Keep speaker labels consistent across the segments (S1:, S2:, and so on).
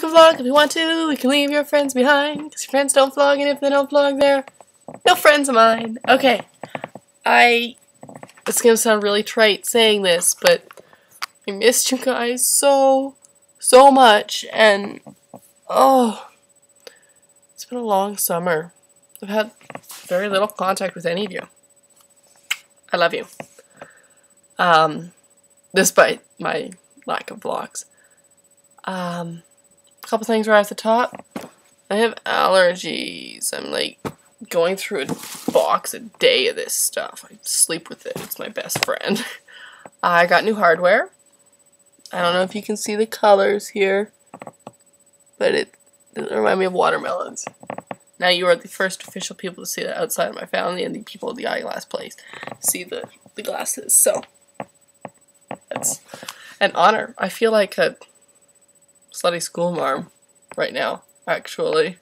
S1: can vlog if you want to. We can leave your friends behind, because your friends don't vlog, and if they don't vlog, they're no friends of mine. Okay, it's gonna sound really trite saying this, but I missed you guys so much, and oh, it's been a long summer. I've had very little contact with any of you. I love you. Despite my lack of vlogs. A couple things right off the top. I have allergies. I'm like going through a box a day of this stuff. I sleep with it. It's my best friend. I got new hardware. I don't know if you can see the colors here, but it reminds me of watermelons. Now you are the first official people to see that outside of my family, and the people at the eyeglass place see the glasses. So that's an honor. I feel like a slutty school marm right now, actually.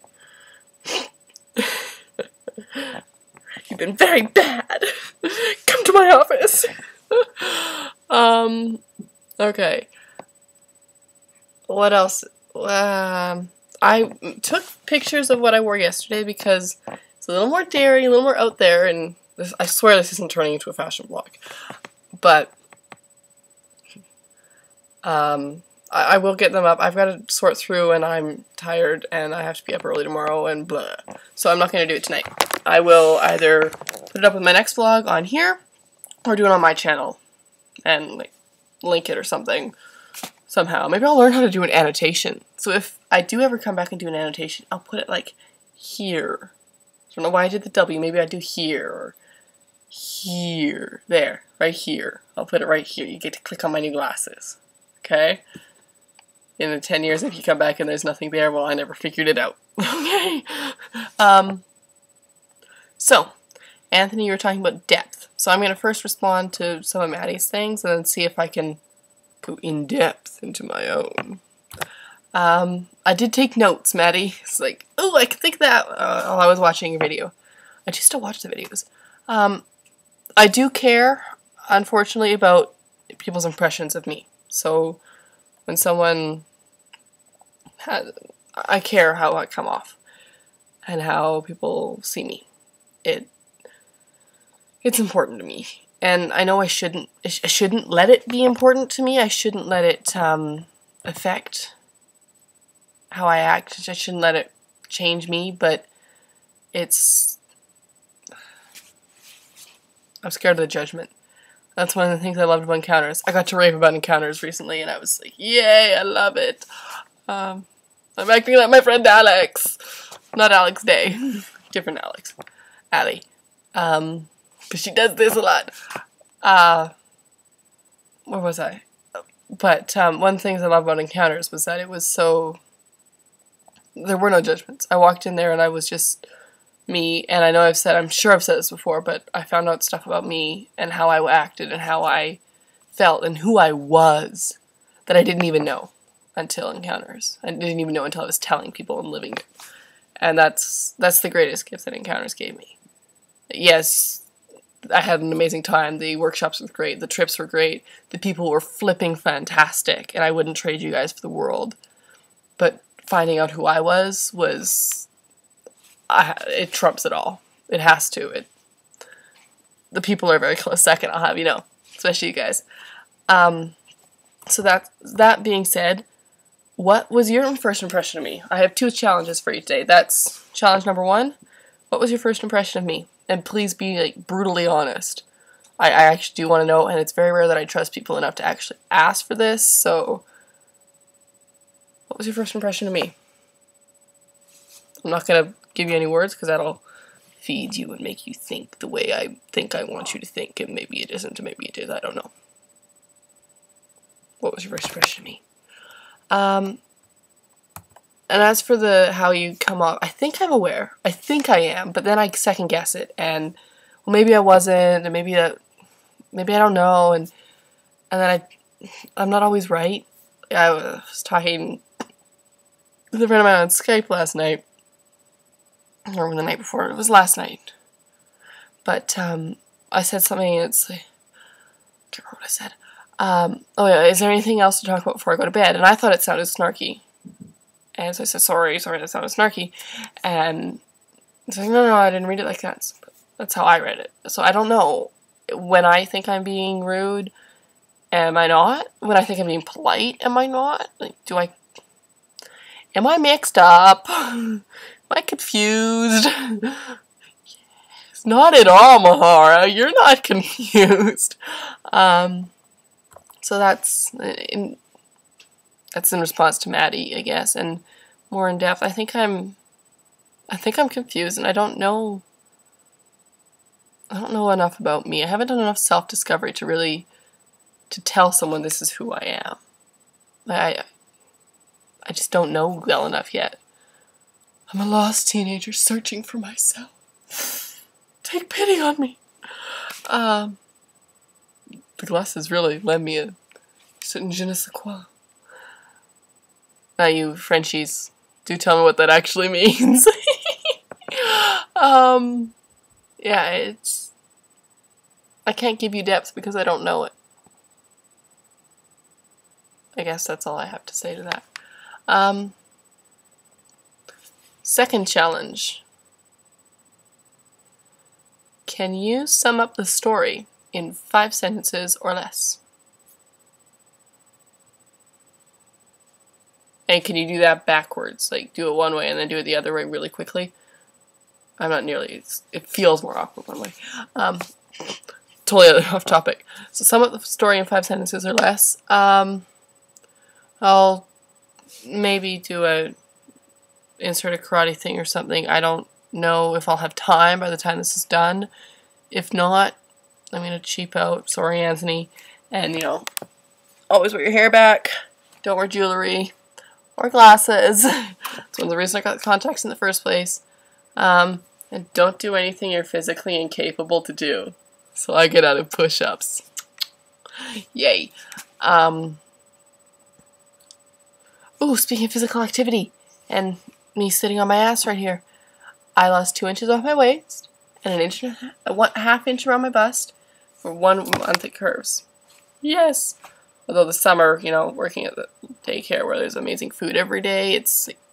S1: You've been very bad. Come to my office. Okay. What else? I took pictures of what I wore yesterday because it's a little more daring, a little more out there, and I swear this isn't turning into a fashion vlog. But I will get them up. I've got to sort through, and I'm tired, and I have to be up early tomorrow, and blah. So I'm not going to do it tonight. I will either put it up with my next vlog on here, or do it on my channel, and like link it or something. Somehow. Maybe I'll learn how to do an annotation. So if I do ever come back and do an annotation, I'll put it like here. I don't know why I did the W. Maybe I do here or here. There. Right here. I'll put it right here. You get to click on my new glasses. Okay? In the 10 years, if you come back and there's nothing there, well, I never figured it out. Okay? So, Anthony, you were talking about depth. So I'm going to first respond to some of Maddie's things and then see if I can go in depth into my own. I did take notes, Maddie. It's like, oh, I could think that while I was watching your video. I do still watch the videos. I do care, unfortunately, about people's impressions of me. So when someone I care how I come off and how people see me. It's important to me. And I know I shouldn't let it be important to me. I shouldn't let it affect how I act. I shouldn't let it change me, but I'm scared of the judgment. That's one of the things I loved about encounters. I got to rave about encounters recently, and I was like, yay, I love it. I'm acting like my friend Alex. Not Alex Day. Different Alex. Allie. But she does this a lot. Where was I? But one of the things I love about encounters was that it was so... There were no judgments. I walked in there and I was just me, and I'm sure I've said this before, but I found out stuff about me and how I acted and how I felt and who I was that I didn't even know until encounters. I didn't even know until I was telling people and living it. And that's the greatest gift that encounters gave me. Yes, I had an amazing time. The workshops were great. The trips were great. The people were flipping fantastic, and I wouldn't trade you guys for the world. But finding out who I was it trumps it all. It has to. The people are a very close second, I'll have you know, especially you guys. So that being said, what was your first impression of me? I have 2 challenges for you today. That's challenge number 1. What was your first impression of me? And please be like brutally honest. I actually do want to know, and it's very rare that I trust people enough to actually ask for this, so what was your first impression of me? I'm not going to give you any words because that'll feed you and make you think the way I think I want you to think, and maybe it isn't, and maybe it is, I don't know. What was your first impression of me? And as for how you come off, I think I'm aware. I think I am, but then I second guess it, and well, maybe I wasn't, and maybe I don't know, and then I'm not always right. I was talking with a friend of mine on Skype last night, or the night before. It was last night, but I said something, and it's like, I can't remember what I said. Oh yeah, is there anything else to talk about before I go to bed? And I thought it sounded snarky. And so I said, sorry, that sounded snarky. And he's like, no, I didn't read it like that. That's how I read it. So I don't know. When I think I'm being rude, am I not? When I think I'm being polite, am I not? Like, am I mixed up? Am I confused? Yes, not at all, Mahara. You're not confused. So that's in response to Maddie, I guess, and more in depth. I think I'm confused, and I don't know enough about me. I haven't done enough self-discovery to tell someone this is who I am. I just don't know well enough yet. I'm a lost teenager searching for myself. Take pity on me. The glasses really lend me a certain je ne sais quoi. Now you Frenchies, do tell me what that actually means. Yeah, I can't give you depth because I don't know it. I guess that's all I have to say to that. Second challenge. Can you sum up the story in 5 sentences or less? And can you do that backwards? Like, do it one way and then do it the other way really quickly? I'm not nearly... It feels more awkward one way. Totally off topic. So sum up the story in 5 sentences or less. I'll maybe do insert a karate thing or something. I don't know if I'll have time by the time this is done. If not, I'm going to cheap out. Sorry, Anthony. And, you know, always wear your hair back. Don't wear jewelry. Or glasses. That's one of the reasons I got the contacts in the first place. And don't do anything you're physically incapable to do. So I get out of push-ups. Yay. Ooh, speaking of physical activity, and me sitting on my ass right here, I lost 2 inches off my waist, and an inch and a half inch around my bust for 1 month at Curves. Yes! Although the summer, you know, working at the daycare where there's amazing food every day,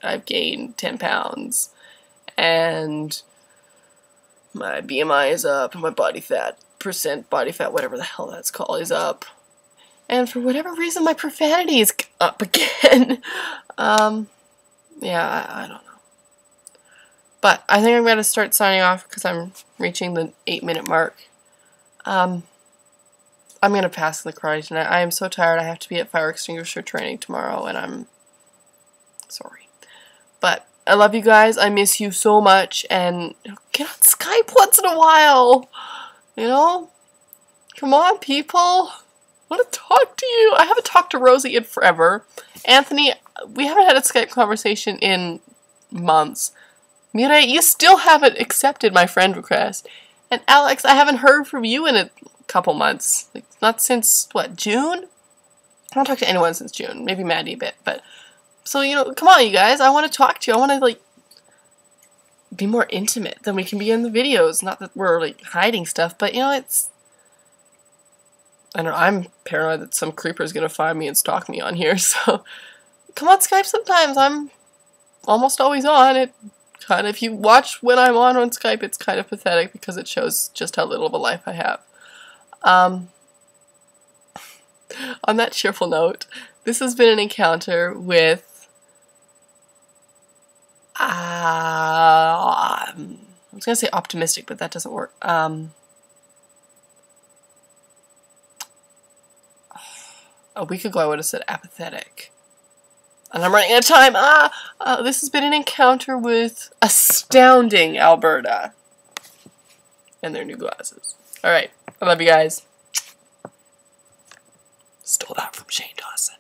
S1: I've gained 10 pounds, and my BMI is up, and my body fat, whatever the hell that's called, is up. And for whatever reason, my profanity is up again. Yeah, I don't know. But I think I'm going to start signing off because I'm reaching the 8-minute mark. I'm going to pass the karate tonight. I am so tired. I have to be at fire extinguisher training tomorrow, and I'm sorry. But I love you guys. I miss you so much, and get on Skype once in a while. You know? Come on, people. I want to talk to you. I haven't talked to Rosie in forever. Anthony, we haven't had a Skype conversation in months. Mireille, you still haven't accepted my friend request. And Alex, I haven't heard from you in a couple months. Like, not since, what, June? I haven't talked to anyone since June. Maybe Maddie a bit, but... So, you know, come on, you guys. I want to talk to you. I want to, like, be more intimate than we can be in the videos. Not that we're, like, hiding stuff, but, you know, it's... I don't know, I'm paranoid that some creeper is going to find me and stalk me on here, so... Come on Skype sometimes. I'm almost always on. It kind of, if you watch when I'm on Skype, it's kind of pathetic because it shows just how little of a life I have. On that cheerful note, this has been an encounter with... I was going to say optimistic, but that doesn't work. A week ago I would have said apathetic. And I'm running out of time. This has been an encounter with astounding Alberta. And their new glasses. Alright, I love you guys. Stole that from Shane Dawson.